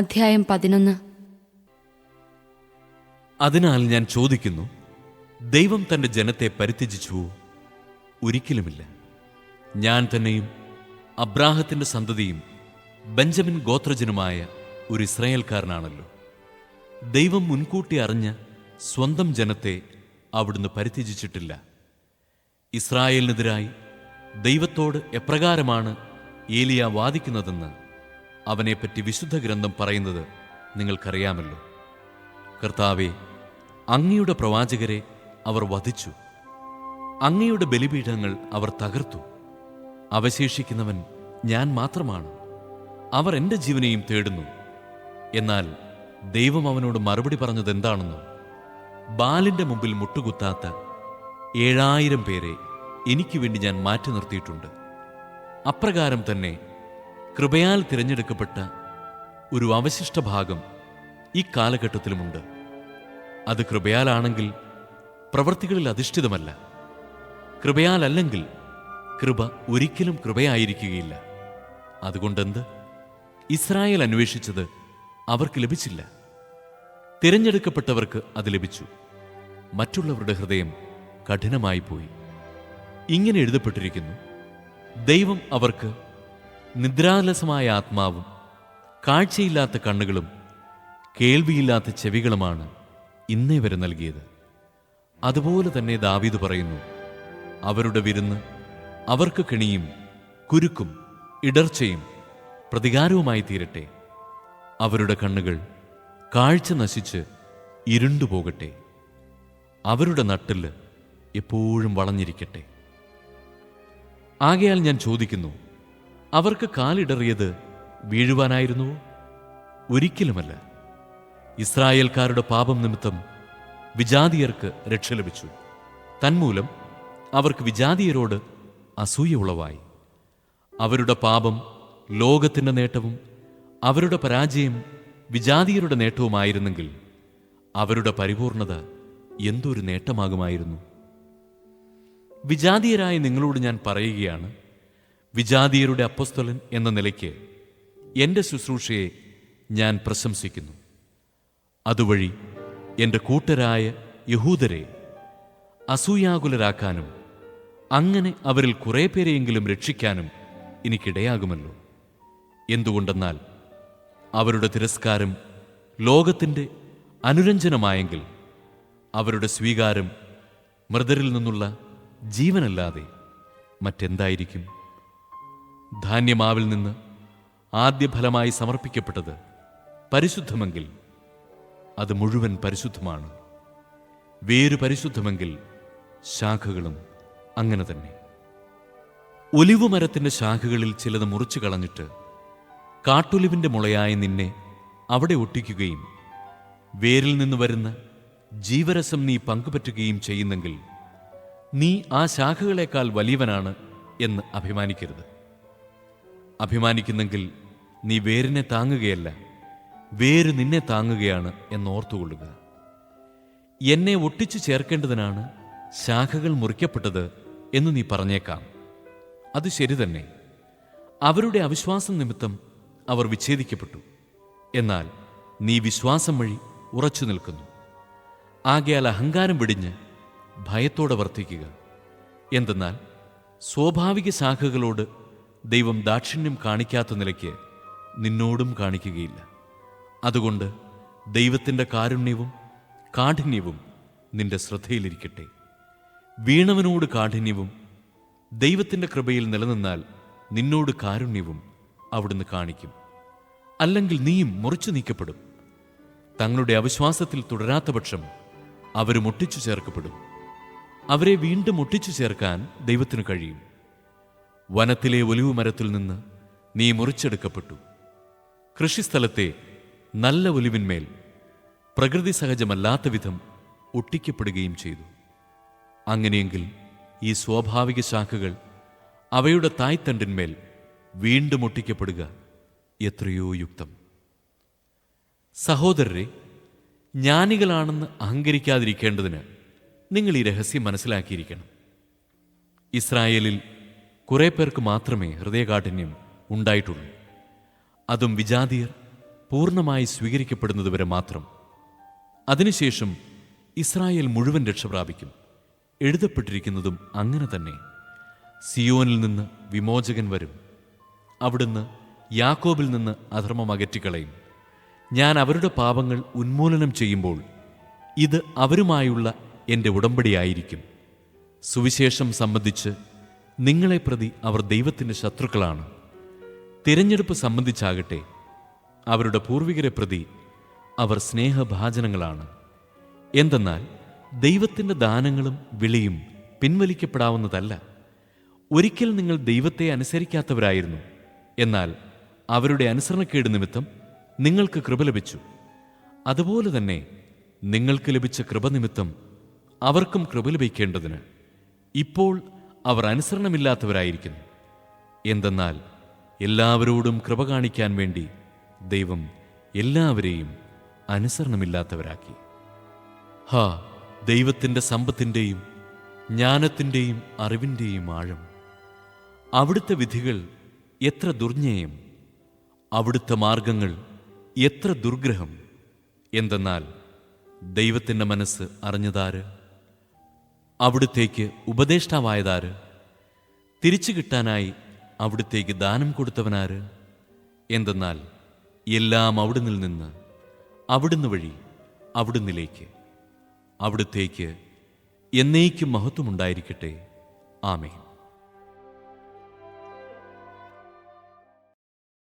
അധ്യായം 11. അതിനാൽ ഞാൻ ചോദിക്കുന്നു, ദൈവം തന്റെ ജനത്തെ പരിത്യജിച്ചുവോ? ഒരിക്കലുമില്ല. ഞാൻ തന്നെയും അബ്രാഹത്തിന്റെ സന്തതിയും ബെഞ്ചമിൻ ഗോത്രജനുമായ ഒരു ഇസ്രായേൽക്കാരനാണല്ലോ. ദൈവം മുൻകൂട്ടി അറിഞ്ഞ സ്വന്തം ജനത്തെ അവിടുന്ന് പരിത്യജിച്ചിട്ടില്ല. ഇസ്രായേലിനെതിരായി ദൈവത്തോട് എപ്രകാരമാണ് ഏലിയ വാദിക്കുന്നതെന്ന് അവനെപ്പറ്റി വിശുദ്ധ ഗ്രന്ഥം പറയുന്നത് നിങ്ങൾക്കറിയാമല്ലോ. കർത്താവേ, അങ്ങയുടെ പ്രവാചകരെ അവർ വധിച്ചു, അങ്ങയുടെ ബലിപീഠങ്ങൾ അവർ തകർത്തു. അവശേഷിക്കുന്നവൻ ഞാൻ മാത്രമാണ്, അവർ എൻ്റെ ജീവനെയും തേടുന്നു. എന്നാൽ ദൈവം അവനോട് മറുപടി പറഞ്ഞത് എന്താണെന്നോ? ബാലിന്റെ മുമ്പിൽ മുട്ടുകുത്താത്ത 7000 പേരെ എനിക്ക് വേണ്ടി ഞാൻ മാറ്റി നിർത്തിയിട്ടുണ്ട്. അപ്രകാരം തന്നെ കൃപയാൽ തിരഞ്ഞെടുക്കപ്പെട്ട ഒരു അവശിഷ്ട ഭാഗം ഈ കാലഘട്ടത്തിലുമുണ്ട്. അത് കൃപയാലാണെങ്കിൽ പ്രവൃത്തികളിൽ അധിഷ്ഠിതമല്ല. കൃപയാലല്ലെങ്കിൽ കൃപ ഒരിക്കലും കൃപയായിരിക്കുകയില്ല. അതുകൊണ്ടെന്ത്? ഇസ്രായേൽ അന്വേഷിച്ചത് അവർക്ക് ലഭിച്ചില്ല, തിരഞ്ഞെടുക്കപ്പെട്ടവർക്ക് അത് ലഭിച്ചു. മറ്റുള്ളവരുടെ ഹൃദയം കഠിനമായിപ്പോയി. ഇങ്ങനെ എഴുതപ്പെട്ടിരിക്കുന്നു: ദൈവം അവർക്ക് നിദ്രാലസമായ ആത്മാവും കാഴ്ചയില്ലാത്ത കണ്ണുകളും കേൾവിയില്ലാത്ത ചെവികളുമാണ് ഇന്നേ വരെ നൽകിയത്. അതുപോലെ തന്നെ ദാവീദ് പറയുന്നു, അവരുടെ വിരുന്ന് അവർക്ക് കെണിയും കുരുക്കും ഇടർച്ചയും പ്രതികാരവുമായി തീരട്ടെ. അവരുടെ കണ്ണുകൾ കാഴ്ച നശിച്ച് ഇരുണ്ടുപോകട്ടെ. അവരുടെ നട്ടില് എപ്പോഴും വളഞ്ഞിരിക്കട്ടെ. ആകയാൽ ഞാൻ ചോദിക്കുന്നു, അവർക്ക് കാലിടറിയത് വീഴുവാനായിരുന്നുവോ? ഒരിക്കലുമല്ല. ഇസ്രായേൽക്കാരുടെ പാപം നിമിത്തം വിജാതിയർക്ക് രക്ഷ ലഭിച്ചു. തന്മൂലം അവർക്ക് വിജാതിയരോട് അസൂയ ഉളവായി. അവരുടെ പാപം ലോകത്തിൻ്റെ നേട്ടവും അവരുടെ പരാജയം വിജാതിയരുടെ നേട്ടവുമായിരുന്നെങ്കിൽ അവരുടെ പരിപൂർണത എന്തൊരു നേട്ടമാകുമായിരുന്നു. വിജാതീയരായ നിങ്ങളോട് ഞാൻ പറയുകയാണ്, വിജാതീയരുടെ അപ്പോസ്തലൻ എന്ന നിലയ്ക്ക് എൻ്റെ ശുശ്രൂഷയെ ഞാൻ പ്രശംസിക്കുന്നു. അതുവഴി എൻ്റെ കൂട്ടരായ യഹൂദരെ അസൂയാകുലരാക്കാനും അങ്ങനെ അവരിൽ കുറേ പേരെയെങ്കിലും രക്ഷിക്കാനും എനിക്കിടയാകുമല്ലോ. എന്തുകൊണ്ടെന്നാൽ അവരുടെ തിരസ്കാരം ലോകത്തിൻ്റെ അനുരഞ്ജനമായെങ്കിൽ അവരുടെ സ്വീകാരം മൃതരിൽ നിന്നുള്ള ജീവനല്ലാതെ മറ്റെന്തായിരിക്കും? ധാന്യമാവിൽ നിന്ന് ആദ്യഫലമായി സമർപ്പിക്കപ്പെട്ടത് പരിശുദ്ധമെങ്കിൽ അത് മുഴുവൻ പരിശുദ്ധമാണ്. വേര് പരിശുദ്ധമെങ്കിൽ ശാഖകളും അങ്ങനെ തന്നെ. ഒലിവുമരത്തിൻ്റെ ശാഖകളിൽ ചിലത് മുറിച്ചു കളഞ്ഞിട്ട് കാട്ടൊലിവിൻ്റെ മുളയായ നിന്നെ അവിടെ ഒട്ടിക്കുകയും വേരിൽ നിന്ന് വരുന്ന ജീവരസം നീ പങ്കുപറ്റുകയും ചെയ്യുന്നെങ്കിൽ നീ ആ ശാഖകളേക്കാൾ വലിയവനാണ് എന്ന് അഭിമാനിക്കരുത്. അഭിമാനിക്കുന്നെങ്കിൽ നീ വേരിനെ താങ്ങുകയല്ല, വേര് നിന്നെ താങ്ങുകയാണ് എന്നോർത്തുകൊള്ളുക. എന്നെ ഒട്ടിച്ചു ചേർക്കേണ്ടതിനാണ് ശാഖകൾ മുറിക്കപ്പെട്ടത് എന്ന് നീ പറഞ്ഞേക്കാം. അത് ശരി തന്നെ. അവരുടെ അവിശ്വാസം നിമിത്തം അവർ വിച്ഛേദിക്കപ്പെട്ടു. എന്നാൽ നീ വിശ്വാസം വഴി ഉറച്ചു നിൽക്കുന്നു. ആകയാൽ അഹങ്കാരം വെടിഞ്ഞ് ഭയത്തോടെ വർത്തിക്കുക. എന്തെന്നാൽ സ്വാഭാവിക ശാഖകളോട് ദൈവം ദാക്ഷിണ്യം കാണിക്കാത്ത നിലയ്ക്ക് നിന്നോടും കാണിക്കുകയില്ല. അതുകൊണ്ട് ദൈവത്തിൻ്റെ കാരുണ്യവും കാഠിന്യവും നിന്റെ ശ്രദ്ധയിലിരിക്കട്ടെ. വീണവനോട് കാഠിന്യവും ദൈവത്തിൻ്റെ കൃപയിൽ നിലനിന്നാൽ നിന്നോട് കാരുണ്യവും അവിടുന്ന് കാണിക്കും. അല്ലെങ്കിൽ നീയും മുറിച്ചു നീക്കപ്പെടും. തങ്ങളുടെ അവിശ്വാസത്തിൽ തുടരാത്ത പക്ഷം അവരും ഒട്ടിച്ചു ചേർക്കപ്പെടും. അവരെ വീണ്ടും ഒട്ടിച്ചു ചേർക്കാൻ ദൈവത്തിനു കഴിയും. വനത്തിലെ ഒലിവു മരത്തിൽ നിന്ന് നീ മുറിച്ചെടുക്കപ്പെട്ടു. കൃഷിസ്ഥലത്തെ നല്ല ഒലിവിന്മേൽ പ്രകൃതി സഹജമല്ലാത്ത വിധം ഒട്ടിക്കപ്പെടുകയും ചെയ്തു. അങ്ങനെയെങ്കിൽ ഈ സ്വാഭാവിക ശാഖകൾ അവയുടെ തായ്തണ്ടിന്മേൽ വീണ്ടും ഒട്ടിക്കപ്പെടുക എത്രയോ യുക്തം. സഹോദരരെ, ജ്ഞാനികളാണെന്ന് അഹങ്കരിക്കാതിരിക്കേണ്ടതിന് നിങ്ങൾ ഈ രഹസ്യം മനസ്സിലാക്കിയിരിക്കണം. ഇസ്രായേലിൽ കുറേ പേർക്ക് മാത്രമേ ഹൃദയകാഠിന്യം ഉണ്ടായിട്ടുള്ളൂ. അതും വിജാതിയർ പൂർണ്ണമായി സ്വീകരിക്കപ്പെടുന്നതുവരെ മാത്രം. അതിനുശേഷം ഇസ്രായേൽ മുഴുവൻ രക്ഷ പ്രാപിക്കും. എഴുതപ്പെട്ടിരിക്കുന്നതും അങ്ങനെ തന്നെ. സിയോനിൽ നിന്ന് വിമോചകൻ വരും. അവിടുന്ന് യാക്കോബിൽ നിന്ന് അധർമ്മം അകറ്റിക്കളയും. ഞാൻ അവരുടെ പാപങ്ങൾ ഉന്മൂലനം ചെയ്യുമ്പോൾ ഇത് അവരുമായുള്ള എൻ്റെ ഉടമ്പടിയായിരിക്കും. സുവിശേഷം സംബന്ധിച്ച് നിങ്ങളെ പ്രതി അവർ ദൈവത്തിൻ്റെ ശത്രുക്കളാണ്. തിരഞ്ഞെടുപ്പ് സംബന്ധിച്ചാകട്ടെ അവരുടെ പൂർവികരെ പ്രതി അവർ സ്നേഹഭാജനങ്ങളാണ്. എന്തെന്നാൽ ദൈവത്തിൻ്റെ ദാനങ്ങളും വിളിയും പിൻവലിക്കപ്പെടാവുന്നതല്ല. ഒരിക്കൽ നിങ്ങൾ ദൈവത്തെ അനുസരിക്കാത്തവരായിരുന്നു. എന്നാൽ അവരുടെ അനുസരണക്കേട് നിമിത്തം നിങ്ങൾക്ക് കൃപ ലഭിച്ചു. അതുപോലെ തന്നെ നിങ്ങൾക്ക് ലഭിച്ച കൃപ നിമിത്തം അവർക്കും കൃപ ലഭിക്കേണ്ടതിന് ഇപ്പോൾ അവർ അനുസരണമില്ലാത്തവരായിരിക്കുന്നു. എന്തെന്നാൽ എല്ലാവരോടും കൃപ കാണിക്കാൻ വേണ്ടി ദൈവം എല്ലാവരെയും അനുസരണമില്ലാത്തവരാക്കി. ദൈവത്തിൻ്റെ സമ്പത്തിൻ്റെയും ജ്ഞാനത്തിൻ്റെയും അറിവിൻ്റെയും ആഴം! അവിടുത്തെ വിധികൾ എത്ര ദുർജ്ഞേയം! അവിടുത്തെ മാർഗങ്ങൾ എത്ര ദുർഗ്രഹം! എന്തെന്നാൽ ദൈവത്തിൻ്റെ മനസ്സ് അറിഞ്ഞതാര്? അവിടുത്തേക്ക് ഉപദേഷ്ടാവായതാര്? തിരിച്ചു കിട്ടാനായി അവിടുത്തേക്ക് ദാനം കൊടുത്തവനാര്? എന്തെന്നാൽ എല്ലാം അവിടുന്നിൽ നിന്ന്, അവിടുന്ന് വഴി, അവിടുന്നിലേക്ക്, അവിടുത്തേക്ക് എന്നേക്കും മഹത്വമുണ്ടായിരിക്കട്ടെ. ആമേൻ.